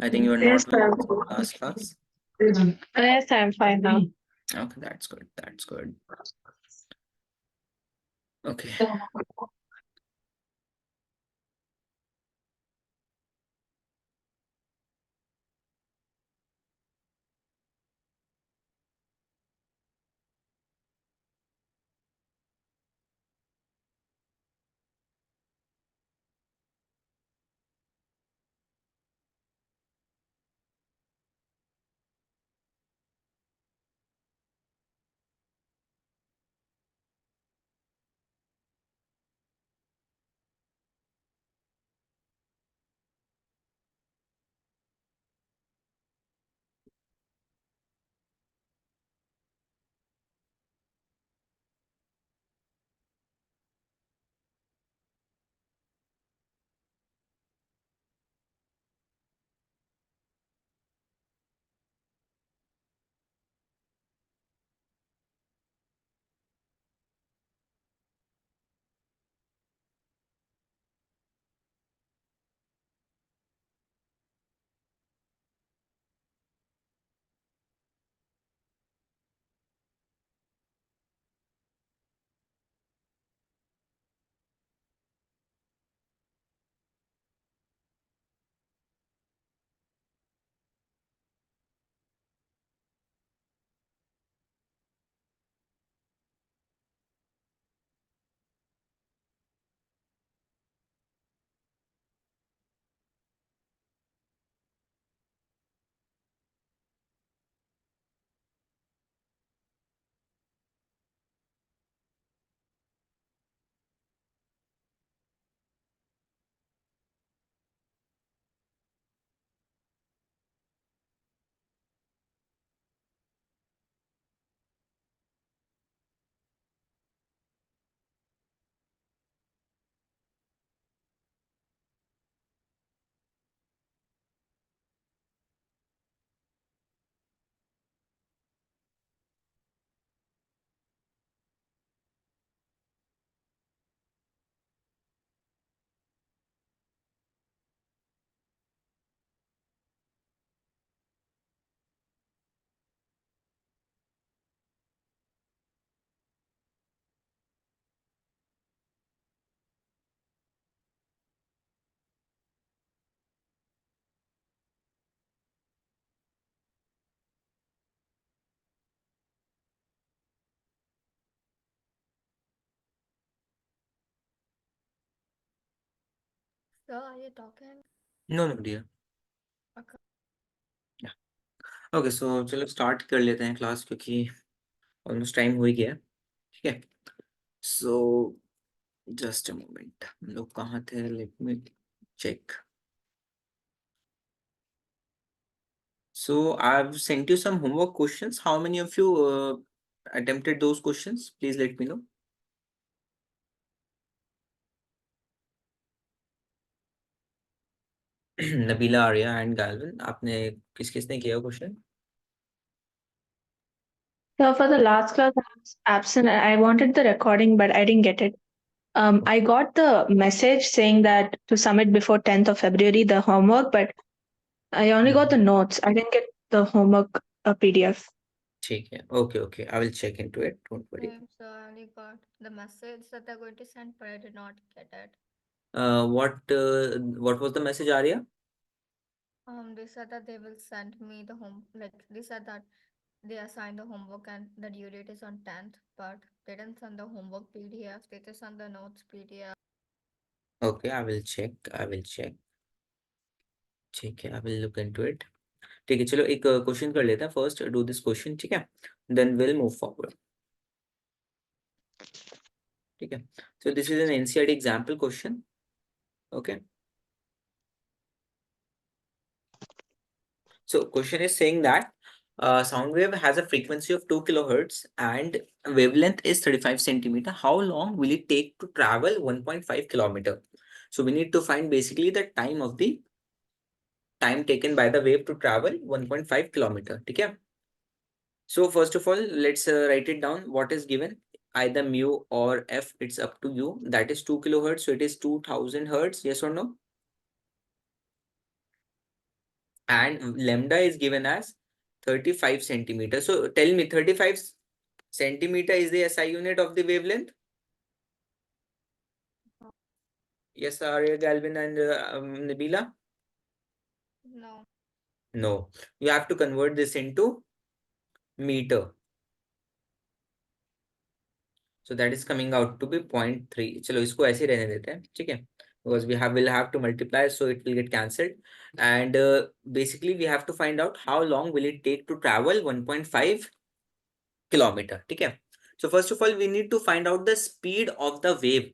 I think you are Yes, not with ma'am. last class. Yes, I'm fine now. Okay, that's good. That's good. Okay. So are you talking? No, no, dear. Okay. Yeah. Okay, so चलो start कर लेते हैं class क्योंकि almost time हो ही गया है. ठीक है. So just a moment. हम लोग कहाँ थे? Let me check. So I've sent you some homework questions. How many of you attempted those questions? Please let me know. Nabeela, Arya and Galvin, आपने किस किसने किया question? So for the last class, I was absent. I wanted the recording, but I didn't get it. I got the message saying that to submit before 10th of February the homework, but I only got the notes. I didn't get the homework PDF. ठीक है. Okay, okay. I will check into it. Don't worry. Same, so I only got the message that they're going to send, but I did not get it. What was the message, Arya? They said that they will send me the they said that they assigned the homework and the due date is on 10th, but they didn't send the homework PDF. They just sent the notes PDF. Okay, I will check. I will check. ठीक है, I will look into it. ठीक है, चलो एक question कर लेते हैं. First do this question, ठीक है, देन विल मूव फॉरवर्ड. ठीक है. So this is an NCERT example question. Okay. So question is saying that sound wave has a frequency of 2 kilohertz and wavelength is 35 centimeter. How long will it take to travel 1.5 kilometer? So we need to find basically the time of the time taken by the wave to travel 1.5 kilometer. ठीक है. So first of all, let's write it down. What is given? Either mu or f, it's up to you. That is 2 kilohertz, so it is 2000 hertz. Yes or no? and lambda is given as 35 centimeters. So tell me, 35 centimeter is the SI unit of the wavelength? Yes, Arya, Galvin, and Nabila? No. No. You have to convert this into meter. So that is coming out to be 0.3. चलो इसको ऐसे ही रहने देते हैं, ठीक है? Because will have to multiply, so it will get cancelled. And basically we have to find out how long will it take to travel 1.5 kilometer, ठीक है? So first of all, we need to find out the speed of the wave.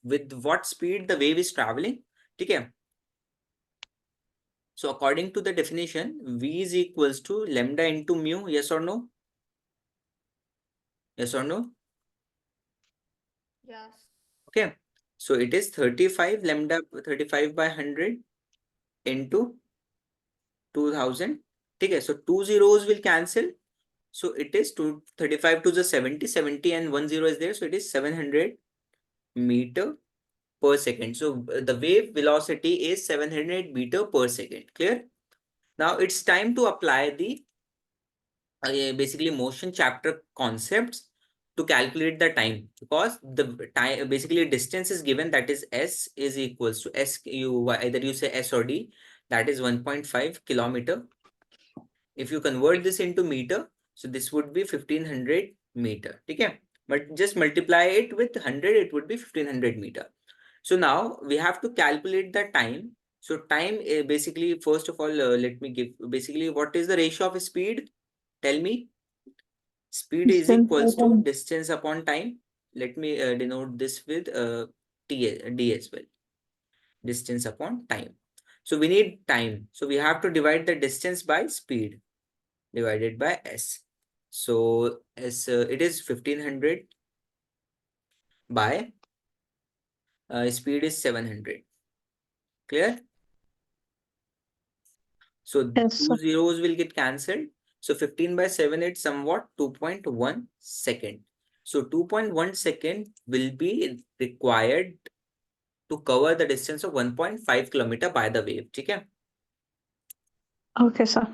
With what speed the wave is traveling, ठीक है? So according to the definition, V is equals to lambda into mu. Yes or no? Yes or no? Yes. Okay. So it is 35 lambda 35 by 100 into 2000. Okay. So two zeros will cancel. So it is 235 to the 70, 70 and one zero is there. So it is 700 meter per second. So the wave velocity is 700 meter per second. Clear? Now it's time to apply the basically motion chapter concepts to calculate the time, because the time basically distance is given, that is s is equals to s, you either you say s or d, that is 1.5 kilometer. If you convert this into meter, so this would be 1500 meter, okay? But just multiply it with 100, it would be 1500 meter. So now we have to calculate the time. So time basically, first of all, let me give basically what is the ratio of speed? Tell me. Speed is Distance by equals to time. distance upon time. Let me denote this with d as well. Distance upon time. So we need time. So we have to divide the distance by speed divided by s. So s it is 1500 by speed is 700. Clear? So Yes, two sir. zeros will get cancelled. So 15 by 7 is somewhat 2.1 second. So 2.1 second will be required to cover the distance of 1.5 kilometer by the wave. ठीक है? Okay, sir.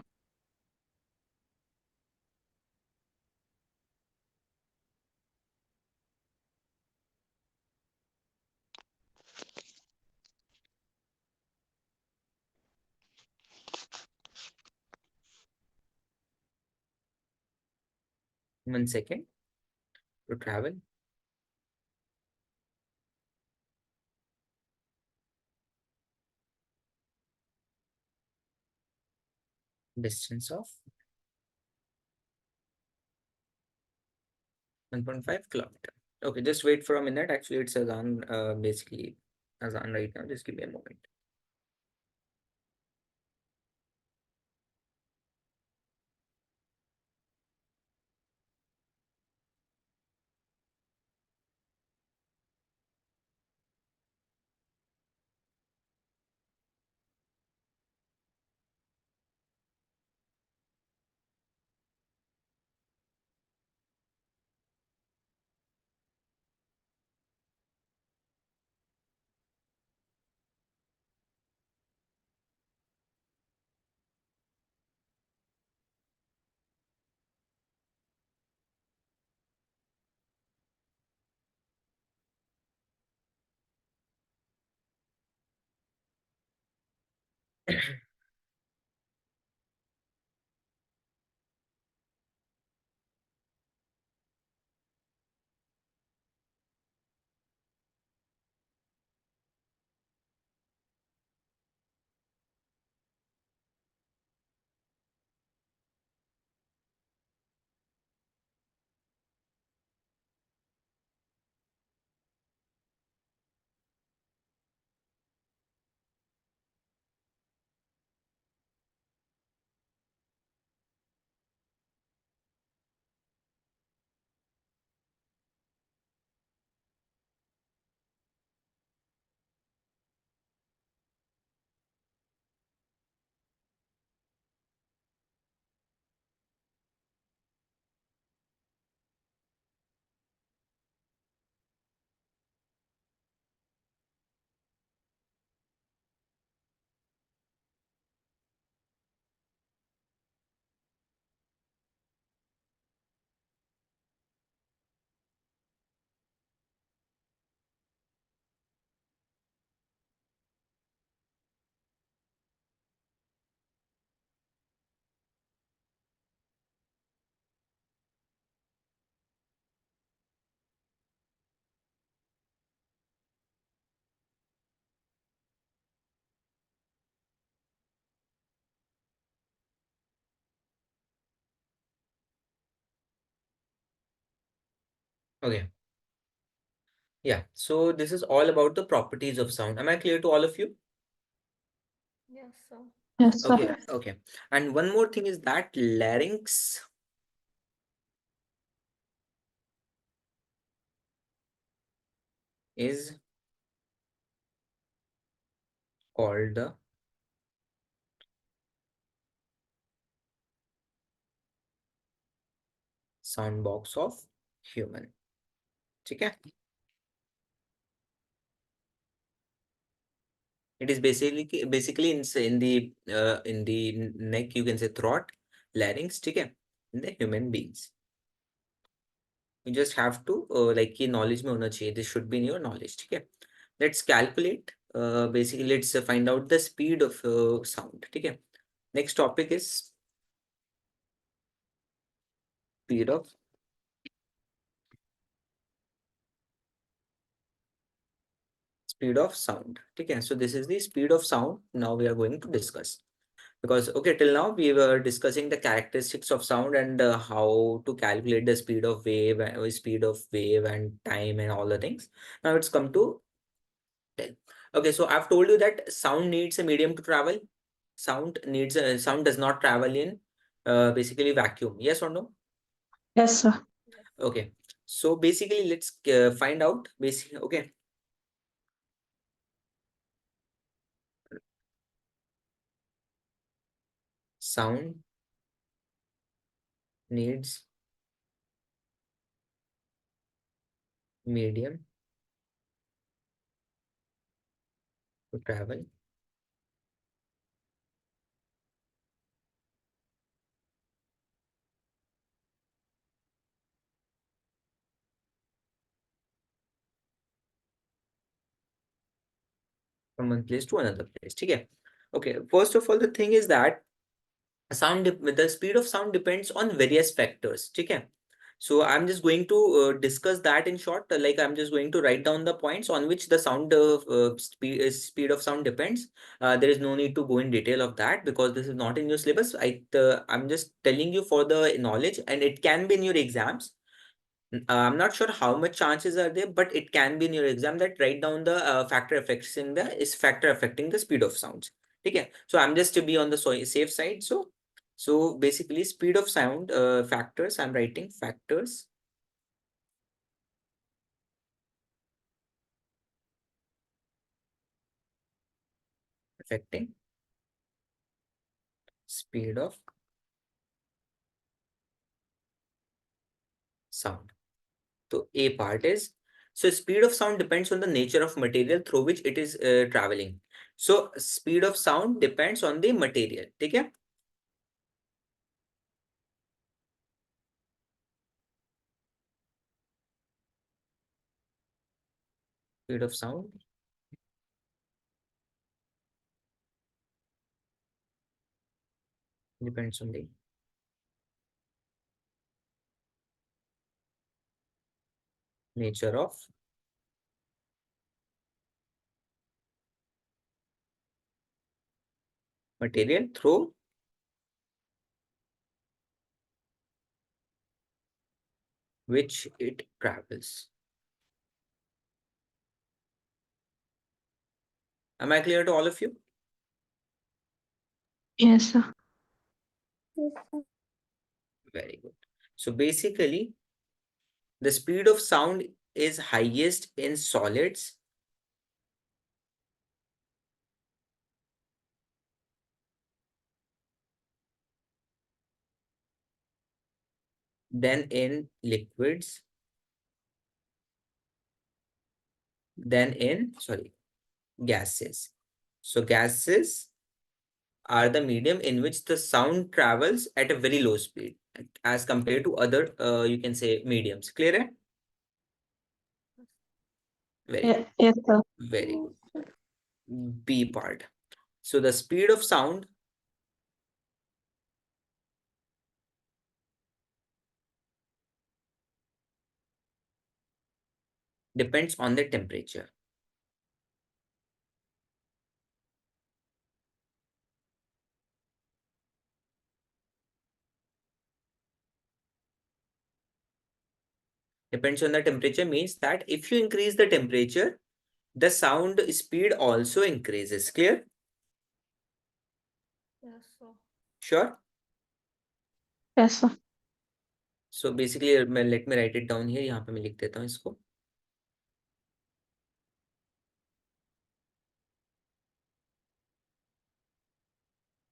One second to travel. Distance of 1.5 kilometer. Okay, just wait for a minute. Actually, it's Azan, basically Azan right now. Just give me a moment. Okay. Yeah. So this is all about the properties of sound. Am I clear to all of you? Yes, so. Yes, sir. Okay. Okay. And one more thing is that larynx is called the sound box of human. Okay. It is basically in the neck, you can say throat, larynx, okay, in the human beings. You just have to like ये knowledge में होना चाहिए. This should be in your knowledge. Okay. Let's calculate. Basically, let's find out the speed of sound. Okay. Next topic is speed of sound. Okay. So this is the speed of sound. Now we are going to discuss. Because okay, till now we were discussing the characteristics of sound and how to calculate the speed of wave and time and all the things. Now it's come to okay. So I've told you that sound needs a medium to travel. Sound does not travel in basically vacuum. Yes or no? Yes, sir. Yes. Okay. So basically, let's find out. Basically, okay. Sound needs medium to travel from one place to another place. Okay. Okay. First of all, the thing is that the speed of sound depends on various factors. Okay. So I'm just going to discuss that in short. Like I'm just going to write down the points on which the speed of sound depends. There is no need to go in detail of that because this is not in your syllabus. I'm just telling you for the knowledge, and it can be in your exams. I'm not sure how much chances are there, but it can be in your exam that write down the factor affecting the speed of sounds. Okay, so I'm just to be on the safe side. So basically, speed of sound factors. I'm writing factors affecting speed of sound. So A part is so speed of sound depends on the nature of material through which it is traveling. So speed of sound depends on the material. Okay, speed of sound depends on the nature of material through which it travels. Am I clear to all of you? Yes, sir. Very good. So basically, the speed of sound is highest in solids, then in liquids, then in, sorry, gases. So gases are the medium in which the sound travels at a very low speed as compared to other, you can say, mediums. Clear? Eh? Very good. Yes, sir. Very good. B part. So the speed of sound depends on the temperature. Depends on the temperature means that if you increase the temperature, the sound speed also increases. Clear? Yes, so Sure. Yes, sir. So basically let me write it down here. यहाँ पे मैं लिख देता हूँ इसको.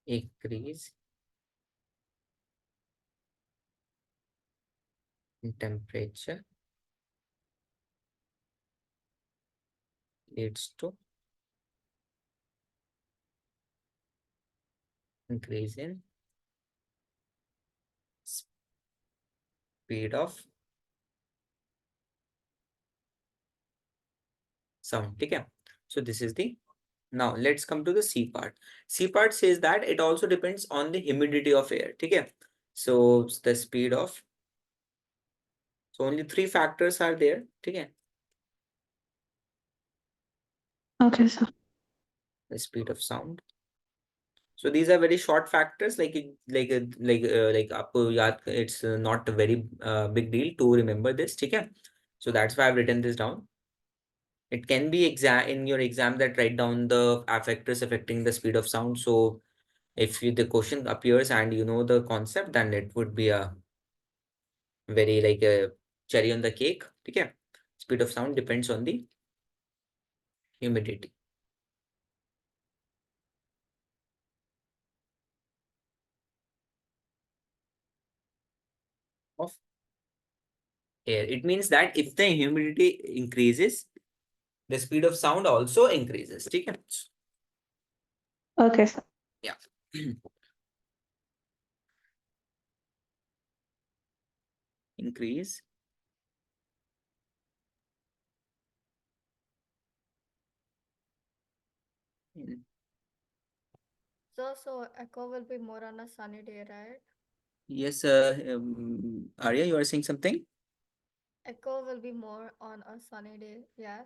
Increase in temperature leads to increase in speed of sound. ठीक है? So this is the. Now let's come to the C part. C part says that it also depends on the humidity of air. ठीक है? So the speed of. So only three factors are there. ठीक है? Okay, sir. The speed of sound. So these are very short factors, like आपको याद, it's not a very big deal to remember this. ठीक है? So that's why I've written this down. It can be exam in your exam that write down the factors affecting the speed of sound. So if the question appears and you know the concept, then it would be a very like a cherry on the cake. ठीक है? Speed of sound depends on the humidity of air. It means that if the humidity increases, the speed of sound also increases. ठीक है? Okay, sir. Yeah. Increase in. so echo will be more on a sunny day, right? Yes, Arya, you are saying something? Echo will be more on a sunny day. Yes.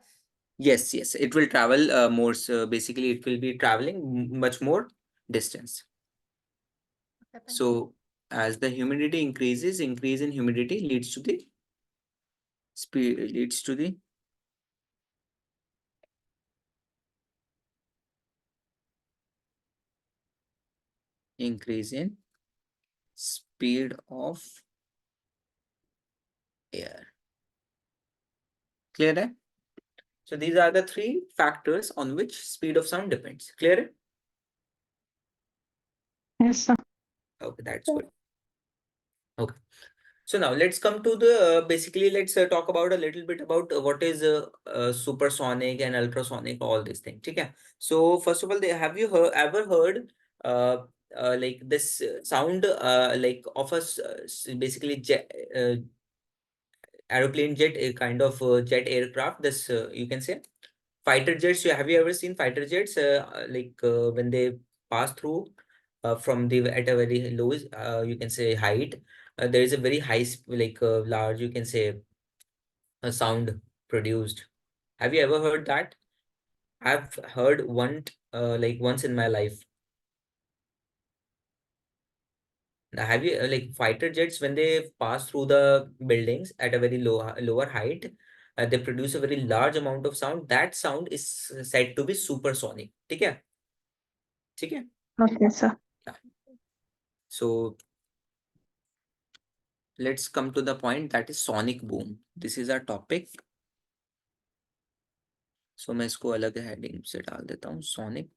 Yes, yes, it will travel more. So basically, it will be traveling much more distance. Okay, thank you. So as the humidity increases, increase in humidity leads to the speed, leads to the increase in speed of air. Clear that? So these are the three factors on which speed of sound depends. Clear? Yes, sir. Okay, that's good. Okay. So now let's come to the basically let's talk about a little bit about what is supersonic and ultrasonic, all these things. Okay. So first of all, have you ever heard uh, like this sound like of a basically jet, aeroplane jet, a kind of jet aircraft. This you can say fighter jets. Have you ever seen fighter jets? When they pass through from the at a very low, you can say height. There is a very high, large, you can say, a sound produced. Have you ever heard that? I've heard one, once in my life. Now, have you like fighter jets when they pass through the buildings at a very lower height, they produce a very large amount of sound. That sound is said to be supersonic. ठीक है? ठीक है? Okay, sir. Yeah. So let's come to the point, that is sonic boom. This is our topic. So मैं इसको अलग heading से डाल देता हूँ, sonic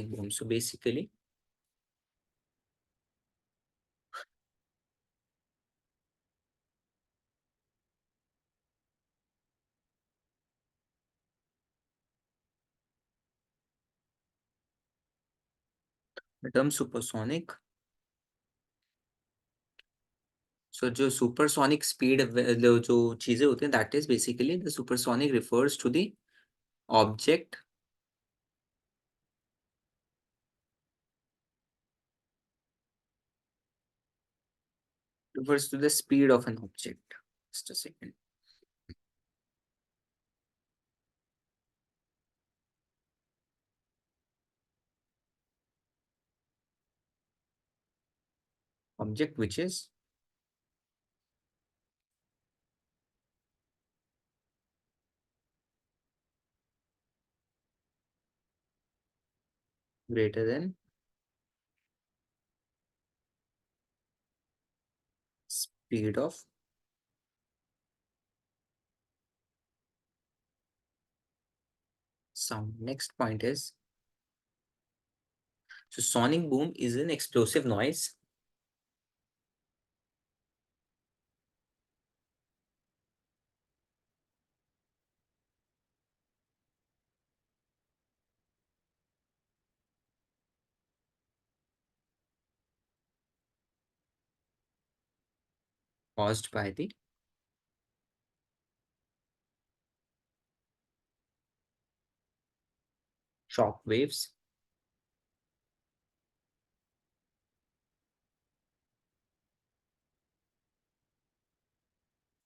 boom. So basically the term supersonic. So जो supersonic speed जो चीजें होती हैं, that is basically the supersonic refers to the object refers to the speed of an object. Just a second. Object which is greater than speed of sound. Next point is, so sonic boom is an explosive noise caused by the shock waves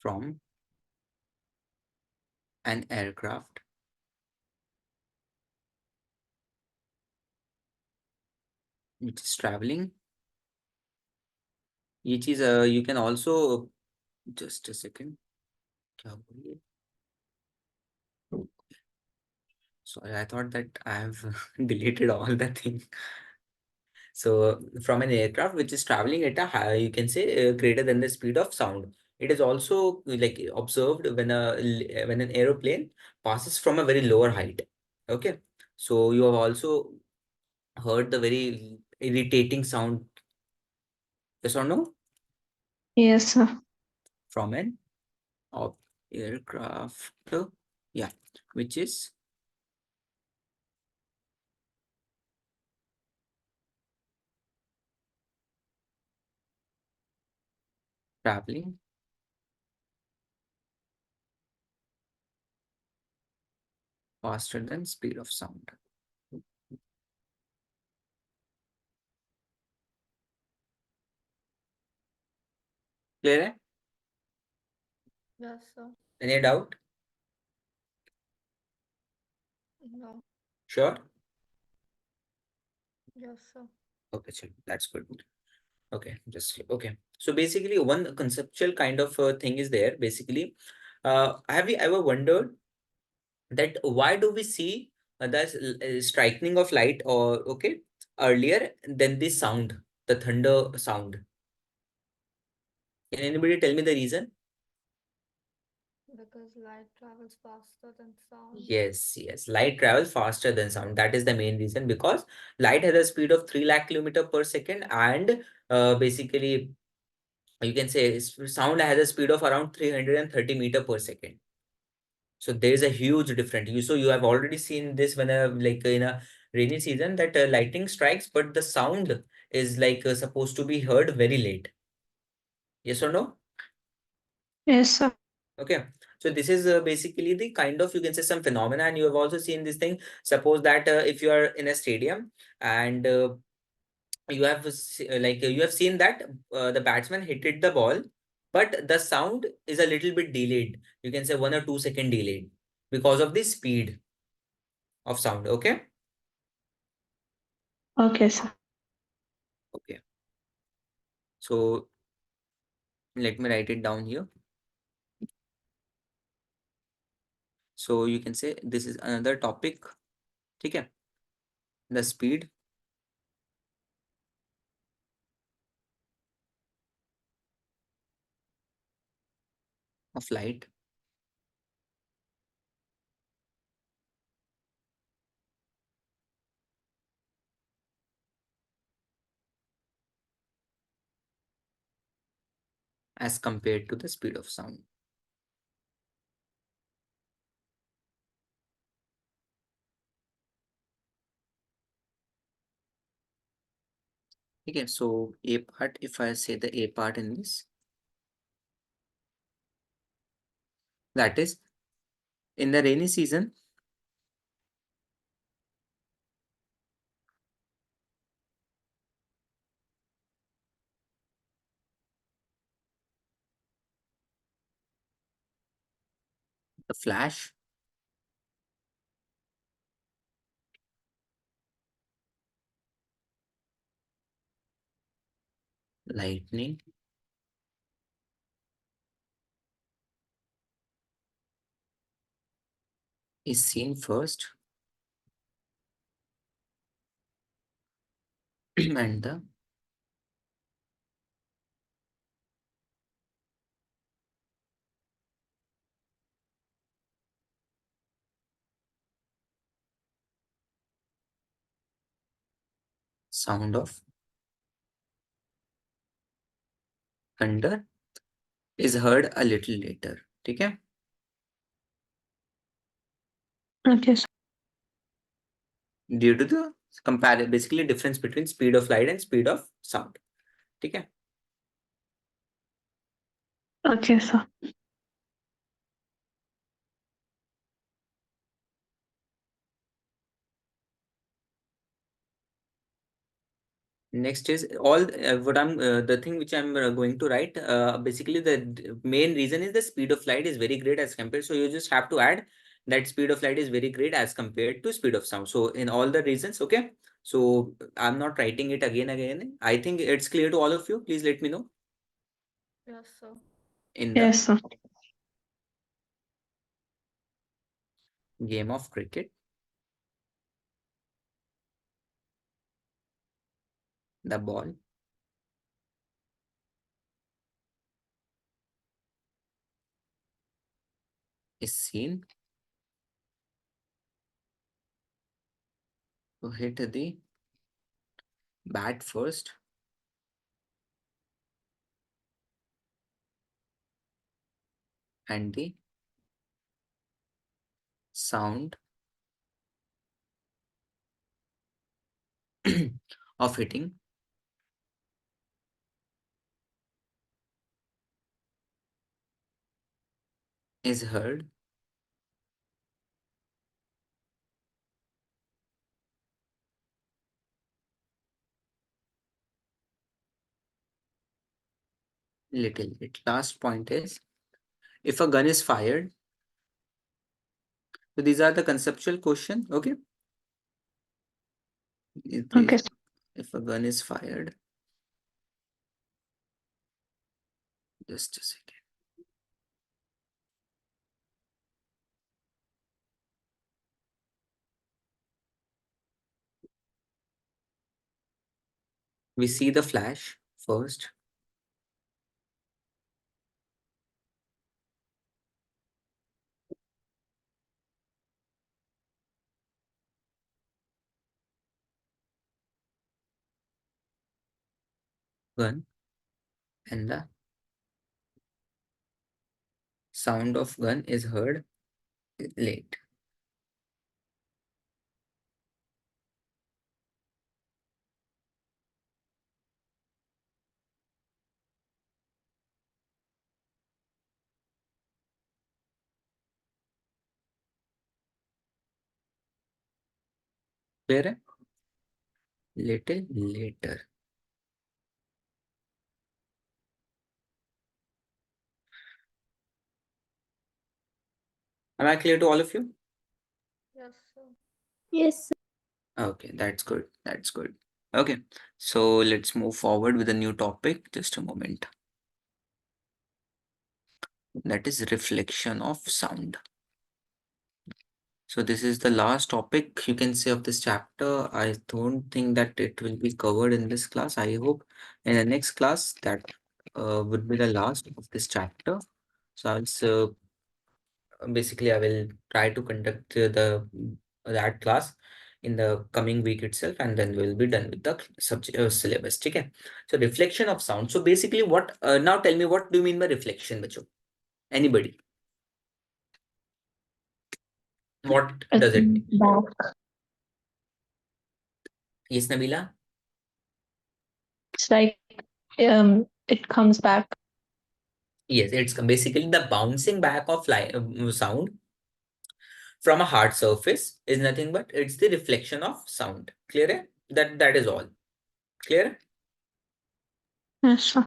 from an aircraft which is traveling, which is you can also, just a second. क्या बोलिए? Sorry, I thought that I have deleted all the thing. So from an aircraft which is traveling at a high, you can say greater than the speed of sound. It is also like observed when when an aeroplane passes from a very lower height. Okay, so you have also heard the very irritating sound. Yes or no? Yes, sir. From an of aircraft, yeah, which is traveling faster than speed of sound. Clear? Hai? Yes, sir. Any doubt? No. Sure. Yes, sir. Okay, so that's good. Okay, just okay. So basically, one conceptual kind of thing is there. Basically, have you ever wondered that why do we see the striking of light or okay earlier than the sound, the thunder sound? Can anybody tell me the reason? Because light travels faster than sound. Yes, yes. Light travels faster than sound. That is the main reason because light has a speed of 3 lakh kilometer per second, and basically you can say sound has a speed of around 330 meter per second. So there is a huge difference. You have already seen this when like in a rainy season that lightning strikes, but the sound is like supposed to be heard very late. Yes or no? Yes, sir. Okay. So this is basically the kind of, you can say, some phenomena, and you have also seen this thing. Suppose that if you are in a stadium and you have seen that the batsman hit the ball, but the sound is a little bit delayed. You can say 1 or 2 second delayed because of the speed of sound. Okay. Okay, sir. Okay. So let me write it down here. So you can say this is another topic. Okay. The speed of light as compared to the speed of sound. Okay. So A part, if I say the A part in this, that is in the rainy season, The flash, lightning, is seen first, and the sound of thunder is heard a little later. ठीक है? Okay, sir. Due to the basically difference between speed of light and speed of sound. ठीक है? Okay, sir. Next is all what I'm the thing which I'm going to write. Basically, the main reason is the speed of light is very great as compared. So you just have to add that speed of light is very great as compared to speed of sound. So in all the reasons, okay. So I'm not writing it again. I think it's clear to all of you. Please let me know Yes, sir. in the Yes, sir. game of cricket. The ball is seen to hit the bat first and the sound of hitting is heard little bit. Last point is if a gun is fired. So these are the conceptual question. Okay. It Okay, is sir. if a gun is fired. Just a second. We see the flash first. Gun and the sound of gun is heard late. Clear है? Little later. Am I clear to all of you? Yes, sir. Yes, sir. Okay, that's good. That's good. Okay, so let's move forward with a new topic. Just a moment. That is reflection of sound. So this is the last topic you can say of this chapter. I don't think that it will be covered in this class. I hope in the next class that would be the last of this chapter. So basically I will try to conduct the that class in the coming week itself, and then we'll be done with the subject syllabus. Okay. So reflection of sound. So basically, what now? Tell me, what do you mean by reflection, bacho? Anybody? What does it mean? Back. Yes, Nabila. It's like it comes back. Yes, it's basically the bouncing back of sound from a hard surface is nothing but it's the reflection of sound. Clear? Hai? That is all. Clear? Yes, sir.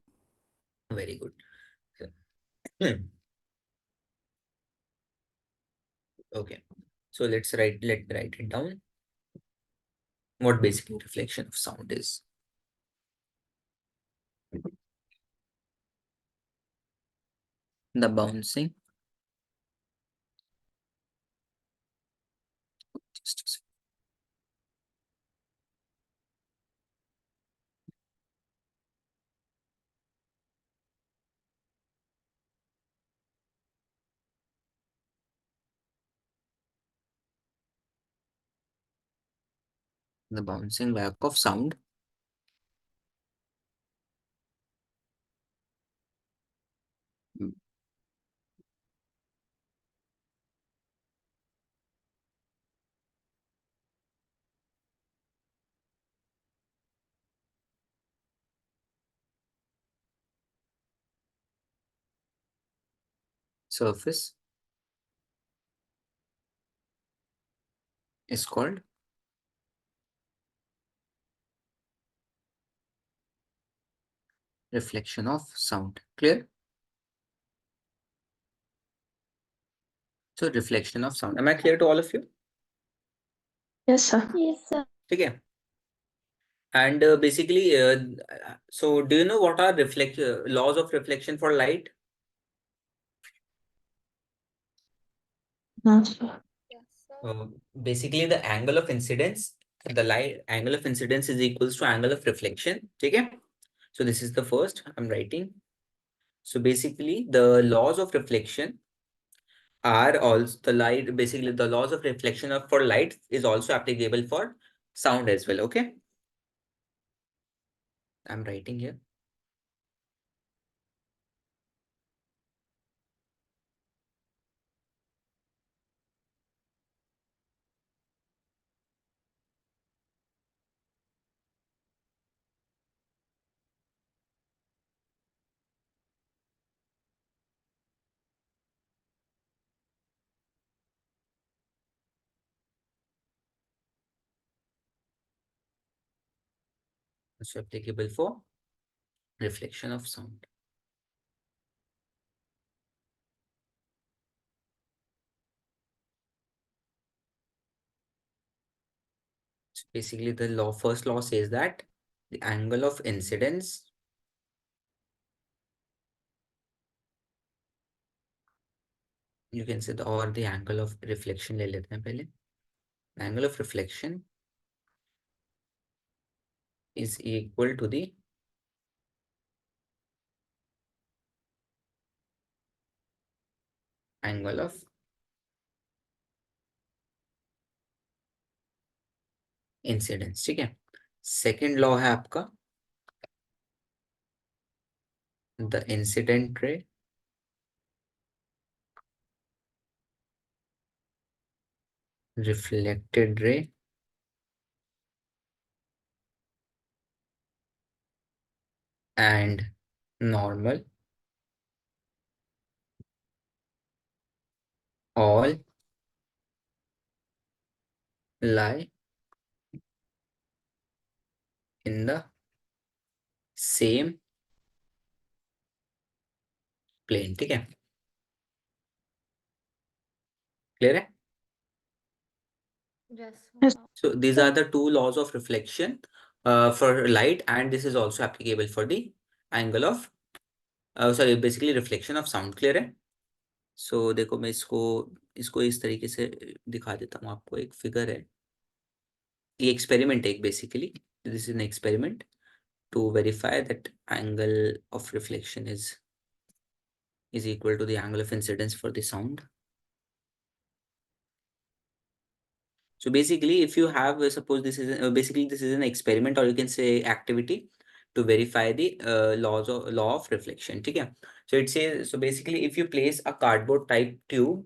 Very good. Hmm. Okay. So let me write it down. What basically reflection of sound is. The bouncing. Just a second. The bouncing back of sound. Mm. Surface is called reflection of sound. Clear? So reflection of sound. Am I clear to all of you? Yes, sir. Yes, sir. Okay. And basically, so do you know what are laws of reflection for light? No, sir. Yes, sir. Uh, Basically, the angle of incidence, the light angle of incidence is equals to angle of reflection. Okay. So this is the first I'm writing. So basically, the laws of reflection are also the light. Basically, the laws of reflection of for light is also applicable for sound as well. Okay. I'm writing here. So applicable for reflection of sound. So basically, the first law says that the angle of incidence you can say or the angle of reflection ले लेते हैं पहले. Angle of reflection is equal to the angle of incidence. ठीक है. Second law है आपका the incident ray reflected ray and normal all lie in the same plane. ठीक है. क्लियर है. Yes, Yes. sir. So these are the two laws of reflection for light, and this is also applicable for the angle of sorry basically reflection of sound. Clear है. सो देखो मैं इसको इसको इस तरीके से दिखा देता हूँ आपको. एक फिगर है. ये एक्सपेरिमेंट है एक basically. This is an experiment to verify that angle of reflection is equal to the angle of incidence for the sound. So basically, if you have suppose this is basically this is an experiment or you can say activity to verify the law of reflection. ठीक है. So it says so basically if you place a cardboard type tube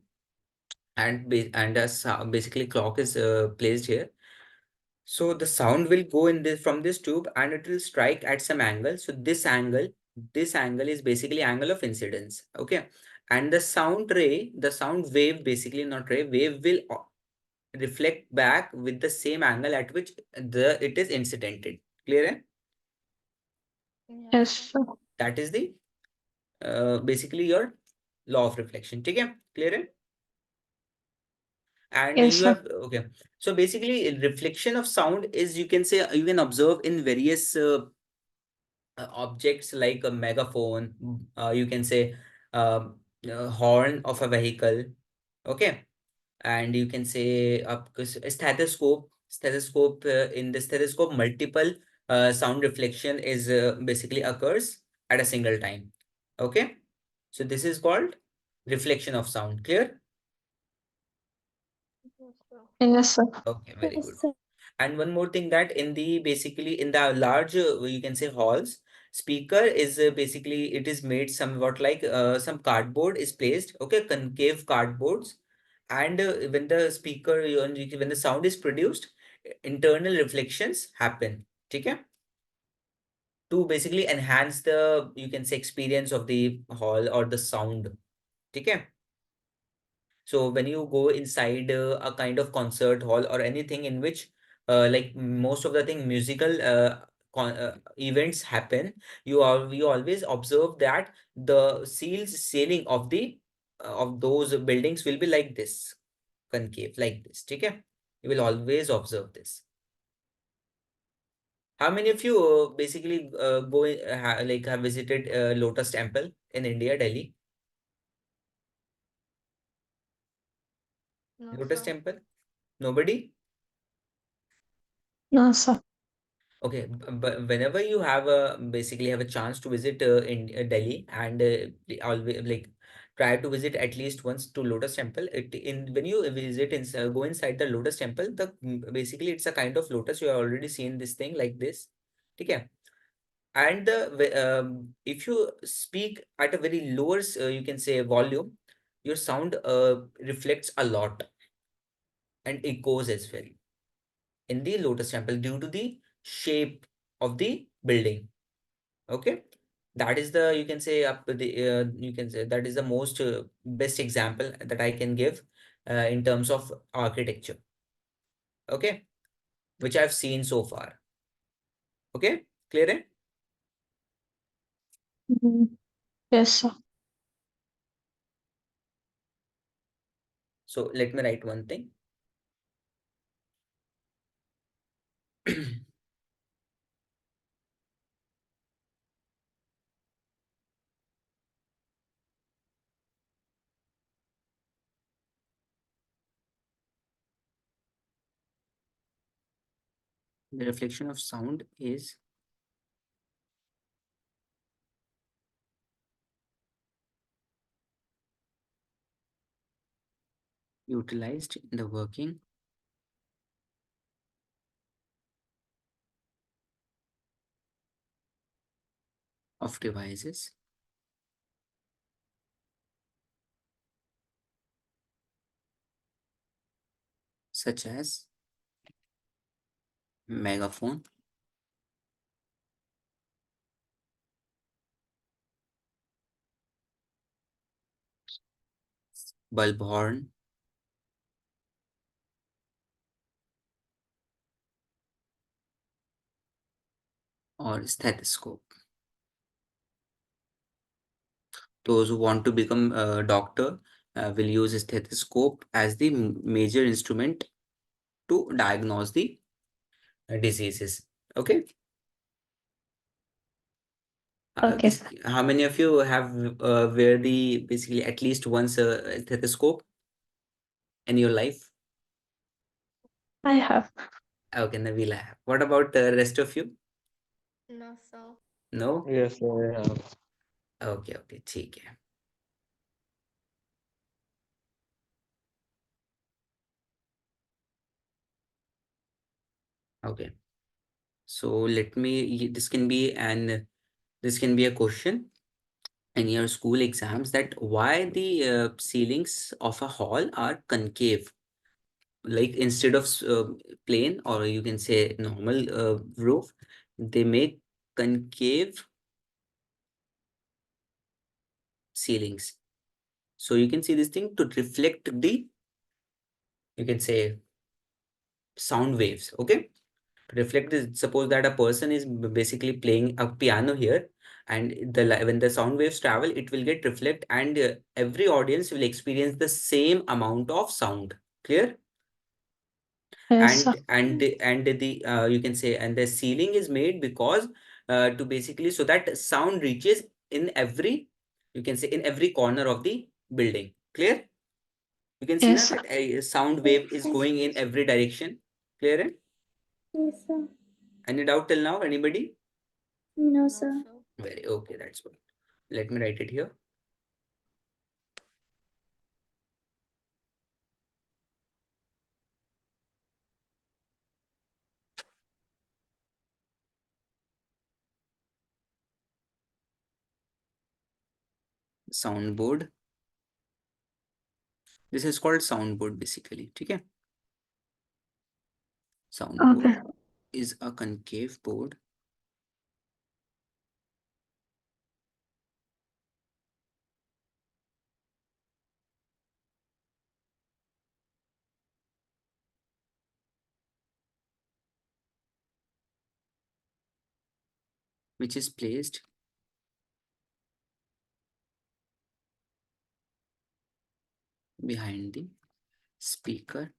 and basically clock is placed here. So the sound will go in this from this tube and it will strike at some angle. So this angle is basically angle of incidence. Okay. And the sound ray, the sound wave, basically not ray, wave will reflect back with the same angle at which it is incidented. Clear? Eh? Yes, Yes, sir. sir. That is the basically your law of reflection. ठीक है? Clear? Eh? And Yes, you sir. have, okay. So basically, reflection of sound is, you can say, you can observe in various objects like a megaphone, you can say, horn of a vehicle, okay, and you can say a stethoscope. In the stethoscope, multiple sound reflection is basically occurs at a single time, okay. So this is called reflection of sound. Clear? Yes, sir. Yes, sir. Okay, very Yes, good. sir. And one more thing, that in the basically in the large, you can say, halls, speaker is basically, it is made somewhat like some cardboard is placed, okay, concave cardboards, and when the speaker, when the sound is produced, internal reflections happen, okay, to basically enhance the, you can say, experience of the hall or the sound, okay. So when you go inside a kind of concert hall or anything in which like most of the thing musical events happen, you always observe that the ceiling of the of those buildings will be like this, concave, like this, okay. You will always observe this. How many of you basically like have visited Lotus Temple in India, Delhi? No, Lotus sir. Temple? Nobody? No, sir. Okay, but whenever you have a basically have a chance to visit in Delhi, and always like try to visit at least once to Lotus Temple. It in when you visit in go inside the Lotus Temple, basically it's a kind of lotus. You have already seen this thing like this, okay? And if you speak at a very lower you can say volume, your sound reflects a lot and echoes as well in the Lotus Temple due to the shape of the building. Okay, that is the, you can say, up the you can say that is the most best example that I can give in terms of architecture. Okay, which I've seen so far. Okay, clear? Eh? Mhm. Yes, sir. So let me write one thing. The reflection of sound is utilized in the working of devices such as megaphone, bulb horn, or stethoscope. Those who want to become a doctor will use a stethoscope as the major instrument to diagnose the diseases. Okay. Okay, sir. How many of you have wear the basically at least once a stethoscope in your life? I have. Okay, Nabila have. What about the rest of you? No, sir. No? Yes, sir, I have. Okay, okay, ठीक है. Okay. So let me, this can be a question in your school exams, that why the ceilings of a hall are concave, like instead of plain, or you can say normal roof, they make concave ceilings. So you can see this thing to reflect the, you can say, sound waves, okay? To reflect this, suppose that a person is basically playing a piano here, and when the sound waves travel, it will get reflect, and every audience will experience the same amount of sound. Clear? Yes, sir. And the you can say, and the ceiling is made because to basically so that sound reaches in every, you can say, in every corner of the building. Clear? You can see Yes, now sir. that a sound wave is going in every direction. Clear? Eh? Yes, sir. Any doubt till now? Anybody? No, No, sir. sir. Very okay. That's good. Let me write it here. Soundboard. This is called soundboard basically. Okay. Soundboard Okay. is a concave board which is placed behind the speaker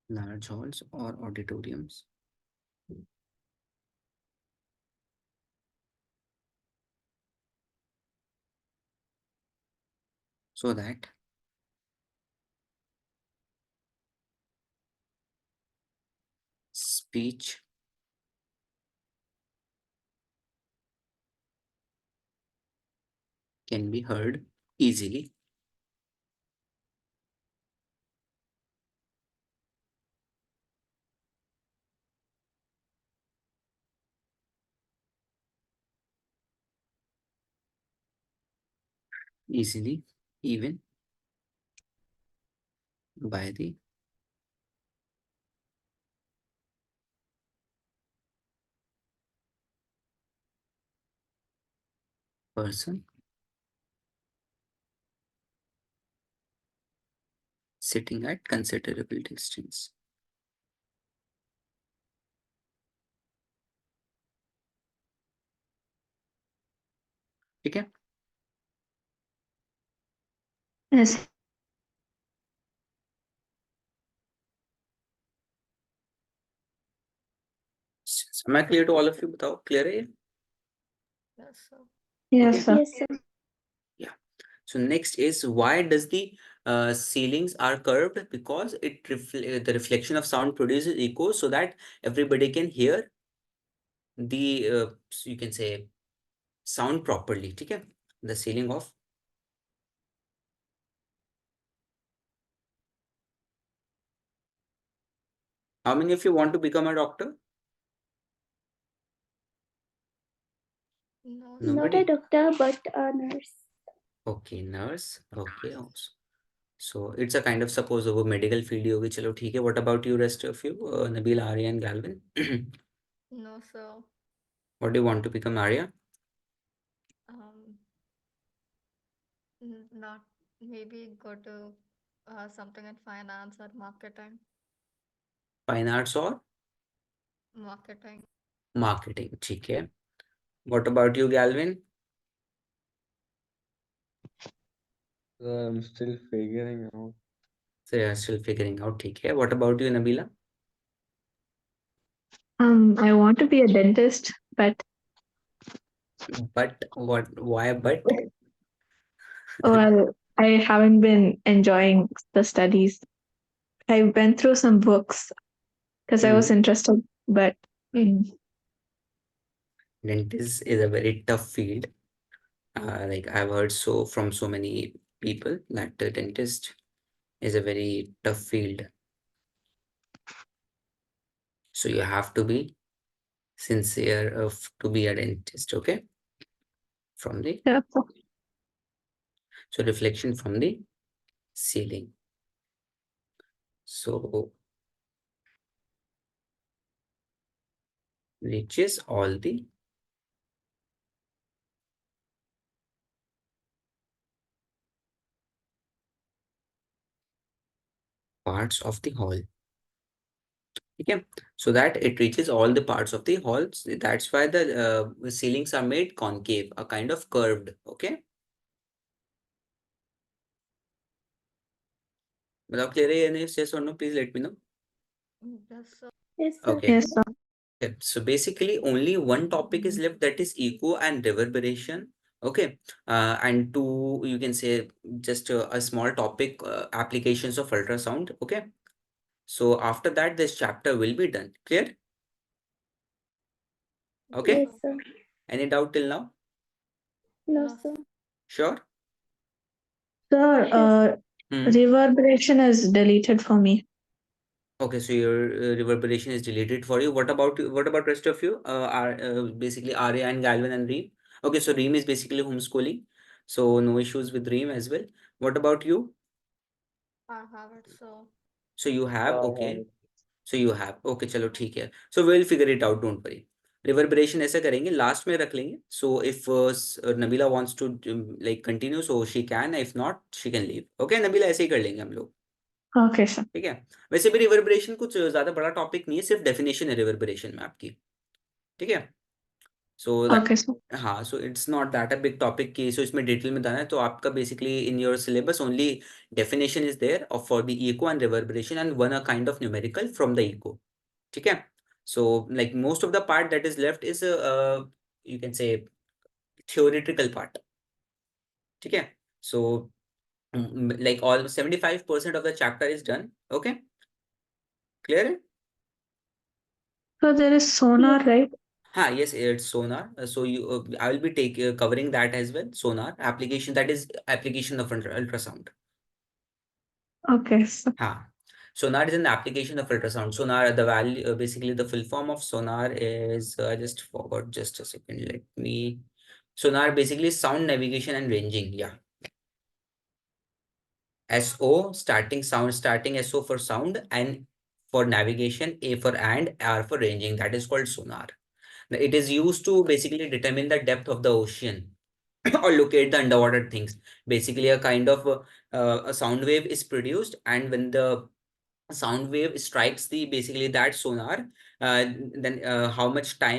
large halls or auditoriums so that speech can be heard easily. Easily, even by the person sitting at considerable distance. Okay. Yes. Am I clear to all of you? Without clear? Yes, sir. Yes, Okay. sir. Yes, sir. Yeah. So next is, why does the ceilings are curved? Because the reflection of sound produces echo so that everybody can hear the you can say sound properly. Okay. The ceiling of, how many of you want to become a doctor? No, sir. Not a Nobody. doctor, but a nurse. Okay, nurse. Okay. Also. So it's a kind of, suppose वो medical field ही होगी, चलो ठीक है. What about you, rest of you, Nabil, Arya, and Galvin? No, sir. What do you want to become, Arya? Um, Not maybe go to something in finance or marketing. Fine arts or Marketing. marketing? ठीक है. What about you, Galvin? I'm still figuring out. So you're still figuring out. ठीक है. What about you, Nabila? I want to be a dentist, but But what? Why? But well, I haven't been enjoying the studies. I went through some books because I was Hmm. interested, but Dentist is a very tough field. Like I've heard so from so many people that the dentist is a very tough field. So you have to be sincere of to be a dentist. Okay. From the, yeah. so reflection from the ceiling. So reaches all the parts of the hall. Okay, so that it reaches all the parts of the halls. That's why the ceilings are made concave, a kind of curved. Okay, without clear any yes or no, please let me know. Yes, sir. Yes, sir. Okay. Yes, sir. Okay, so basically only one topic is left, that is echo and reverberation. Okay, and two, you can say just a small topic, applications of ultrasound. Okay, so after that this chapter will be done. Clear? Okay, Yes, sir. any doubt till now? No, No, sir. Sure. Sir, Sure. Hmm. reverberation is deleted for me. Okay, so your reverberation is deleted for you. What about rest of you? Are basically Arya and Galvin and Reem. Okay, so Reem is basically homeschooling, so no issues with Reem as well. What about you? I have it, so So you have, I have okay. it. So you have, okay, चलो ठीक है. So we'll figure it out, don't worry. Reverberation ऐसा करेंगे, last में रख लेंगे. So if Nabila wants to like continue, so she can. If not, she can leave. Okay, Nabila ऐसे ही कर लेंगे हम लोग. Okay, sir. ठीक है. वैसे भी रिवर्बरेशन कुछ ज्यादा बड़ा टॉपिक नहीं है, सिर्फ डेफिनेशन है रिवर्बरेशन में आपकी. ठीक है. सो Okay, sir. हाँ, so it's not that a big topic की, सो इसमें डिटेल में जाना है तो आपका basically in your syllabus only definition is there of for the echo and reverberation and one a kind of numerical from the echo. ठीक है. So like most of the part that is left is you can say theoretical part. ठीक है. सो like all 75% of the chapter is done. Okay, clear है? So there is sonar, Yes. right? Yes, it's sonar. So you, I will be covering that as well. Sonar application, that is application of ultrasound. Okay, sir. Sonar is an application of ultrasound. Sonar, the value, basically the full form of sonar is, I just forgot, just a second. Let me. Sonar basically sound navigation and ranging. Yeah. SO starting sound, starting SO for sound, and for navigation, A for and, R for ranging. That is called sonar. It is used to basically determine the depth of the ocean or locate the underwater things. Basically, a kind of a sound wave is produced, and when the sound wave strikes the basically that sonar, then how much time